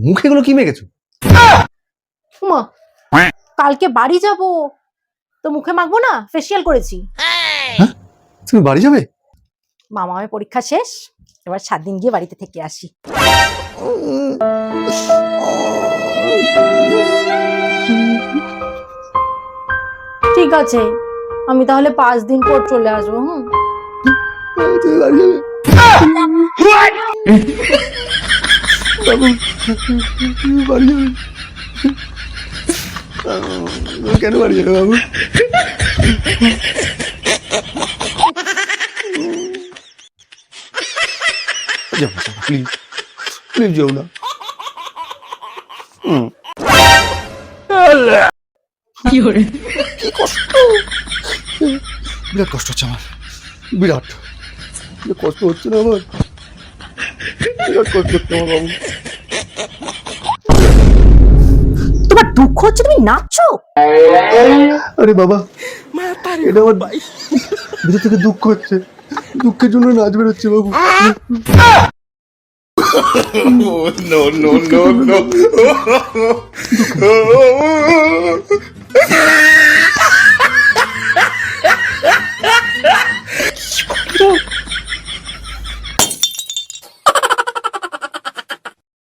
মুখে গুলো কি মেখেছো? মা, কালকে বাড়ি যাব, তো মুখে মাখবো না, ফেসিয়াল করেছি। হ্যাঁ, তুমি বাড়ি যাবে? মামামের পরীক্ষা শেষ, এবার 7 দিন গিয়ে বাড়িতে থেকে আসি। ঠিক আছে, আমি তাহলে 5 দিন পর চলে আসবো। তুমি বাড়ি যাবে? বাবু, তুমি বাড়ি যাবে? কেন বাড়ি যাবে বাবু? প্লিজ প্লিজ যাও না। কি কষ্ট, বিরাট কষ্ট হচ্ছে আমার, বিরাট কষ্ট হচ্ছে না আমার, বিরাট কষ্ট হচ্ছে আমার বাবু। তোমার দুঃখ হচ্ছে, তুমি নাচছো? আরে বাবা, এটা আমার ভিতর থেকে দুঃখ হচ্ছে, দুঃখের জন্য নাচ বেরোচ্ছে বাবু। No, no, no, no.